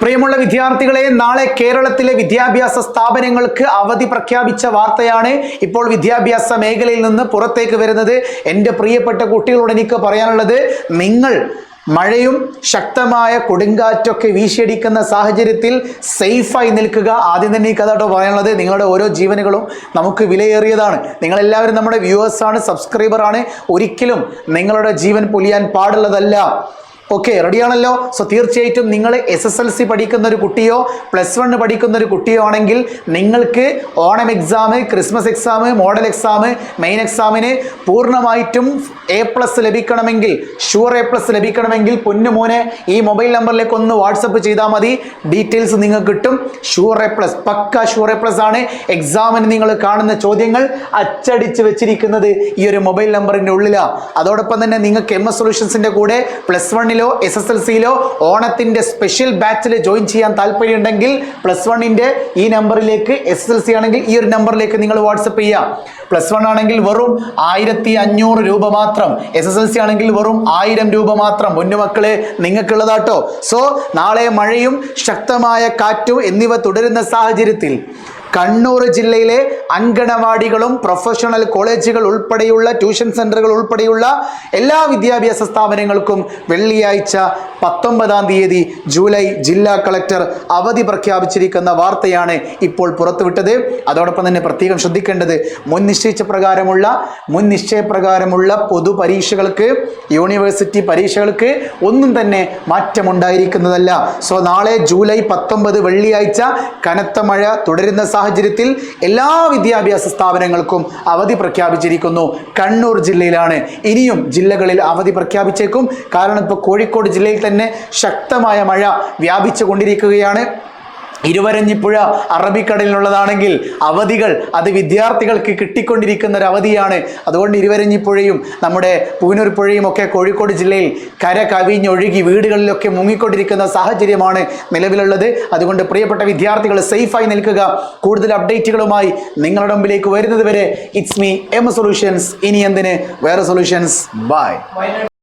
പ്രിയമുള്ള വിദ്യാർത്ഥികളെ, നാളെ കേരളത്തിലെ വിദ്യാഭ്യാസ സ്ഥാപനങ്ങൾക്ക് അവധി പ്രഖ്യാപിച്ച വാർത്തയാണ് ഇപ്പോൾ വിദ്യാഭ്യാസ മേഖലയിൽ നിന്ന് പുറത്തേക്ക് വരുന്നത്. എൻ്റെ പ്രിയപ്പെട്ട കുട്ടികളോട് എനിക്ക് പറയാനുള്ളത്, നിങ്ങൾ മഴയും ശക്തമായ കൊടുങ്കാറ്റൊക്കെ വീശിയടിക്കുന്ന സാഹചര്യത്തിൽ സേഫായി നിൽക്കുക. ആദ്യം തന്നെ ഈ കഥ പറയാനുള്ളത്, നിങ്ങളുടെ ഓരോ ജീവനുകളും നമുക്ക് വിലയേറിയതാണ്. നിങ്ങളെല്ലാവരും നമ്മുടെ വ്യൂവേഴ്സാണ്, സബ്സ്ക്രൈബറാണ്. ഒരിക്കലും നിങ്ങളുടെ ജീവൻ പൊലിയാൻ പാടുള്ളതല്ല. ഓക്കെ, റെഡിയാണല്ലോ? സോ തീർച്ചയായിട്ടും നിങ്ങൾ SSLC പഠിക്കുന്ന ഒരു കുട്ടിയോ +1 പഠിക്കുന്ന ഒരു കുട്ടിയോ ആണെങ്കിൽ നിങ്ങൾക്ക് Onam exam, Christmas exam, model exam, main എക്സാമിന് പൂർണ്ണമായിട്ടും A+ ലഭിക്കണമെങ്കിൽ, ഷുവർ A+ ലഭിക്കണമെങ്കിൽ പൊന്നുമോനെ ഈ മൊബൈൽ നമ്പറിലേക്ക് ഒന്ന് വാട്സപ്പ് ചെയ്താൽ മതി. ഡീറ്റെയിൽസ് നിങ്ങൾക്ക് കിട്ടും. ഷുവർ A+, പക്ക ഷുവർ A+ ആണ്. എക്സാമിന് നിങ്ങൾ കാണുന്ന ചോദ്യങ്ങൾ അച്ചടിച്ച് വെച്ചിരിക്കുന്നത് ഈ ഒരു മൊബൈൽ നമ്പറിൻ്റെ ഉള്ളിലാണ്. അതോടൊപ്പം തന്നെ നിങ്ങൾക്ക് MS സൊല്യൂഷൻസിൻ്റെ കൂടെ +1 SSLCയിലോ ഓണത്തിന്റെ സ്പെഷ്യൽ ബാച്ചിൽ ജോയിൻ ചെയ്യാൻ താല്പര്യമുണ്ടെങ്കിൽ +1 ഈ നമ്പറിലേക്ക്, SSLC ആണെങ്കിൽ ഈ ഒരു നമ്പറിലേക്ക് നിങ്ങൾ വാട്സപ്പ് ചെയ്യാം. +1 ആണെങ്കിൽ വെറും 1500 രൂപ മാത്രം, SSLC ആണെങ്കിൽ വെറും 1000 രൂപ മാത്രം. പൊന്നുമക്കളെ, നിങ്ങൾക്കുള്ളതാട്ടോ. സോ നാളെ മഴയും ശക്തമായ കാറ്റും എന്നിവ തുടരുന്ന സാഹചര്യത്തിൽ കണ്ണൂർ ജില്ലയിലെ അങ്കണവാടികളും പ്രൊഫഷണൽ കോളേജുകൾ ഉൾപ്പെടെയുള്ള ട്യൂഷൻ സെന്ററുകൾ ഉൾപ്പെടെയുള്ള എല്ലാ വിദ്യാഭ്യാസ സ്ഥാപനങ്ങൾക്കും വെള്ളിയാഴ്ച 19-ാം തീയതി ജൂലൈ ജില്ലാ കളക്ടർ അവധി പ്രഖ്യാപിച്ചിരിക്കുന്ന വാർത്തയാണ് ഇപ്പോൾ പുറത്തുവിട്ടത്. അതോടൊപ്പം തന്നെ പ്രത്യേകം ശ്രദ്ധിക്കേണ്ടത്, മുൻ നിശ്ചയപ്രകാരമുള്ള പൊതുപരീക്ഷകൾക്ക്, യൂണിവേഴ്സിറ്റി പരീക്ഷകൾക്ക് ഒന്നും തന്നെ മാറ്റമുണ്ടായിരിക്കുന്നതല്ല. സോ നാളെ ജൂലൈ 19 വെള്ളിയാഴ്ച കനത്ത മഴ തുടരുന്ന സാഹചര്യത്തിൽ എല്ലാ വിദ്യാഭ്യാസ സ്ഥാപനങ്ങൾക്കും അവധി പ്രഖ്യാപിച്ചിരിക്കുന്നു. കണ്ണൂർ ജില്ലയിലാണ്. ഇനിയും ജില്ലകളിൽ അവധി പ്രഖ്യാപിച്ചേക്കും. കാരണം ഇപ്പോൾ കോഴിക്കോട് ജില്ലയിൽ തന്നെ ശക്തമായ മഴ വ്യാപിച്ചു കൊണ്ടിരിക്കുകയാണ്. ഇരുവരഞ്ഞിപ്പുഴ അറബിക്കടലിലുള്ളതാണെങ്കിൽ അവധികൾ അത് വിദ്യാർത്ഥികൾക്ക് കിട്ടിക്കൊണ്ടിരിക്കുന്ന ഒരു അവധിയാണ്. അതുകൊണ്ട് ഇരുവരഞ്ഞിപ്പുഴയും നമ്മുടെ പൂനൂർ പുഴയും ഒക്കെ കോഴിക്കോട് ജില്ലയിൽ കര കവിഞ്ഞൊഴുകി വീടുകളിലൊക്കെ മുങ്ങിക്കൊണ്ടിരിക്കുന്ന സാഹചര്യമാണ് നിലവിലുള്ളത്. അതുകൊണ്ട് പ്രിയപ്പെട്ട വിദ്യാർത്ഥികൾ സേഫായി നിൽക്കുക. കൂടുതൽ അപ്ഡേറ്റുകളുമായി നിങ്ങളുടെ മുമ്പിലേക്ക് വരുന്നത് വരെ ഇറ്റ്സ് മീ M സൊല്യൂഷൻസ്. ഇനി എന്തിന് വേറെ സൊല്യൂഷൻസ്. ബൈ.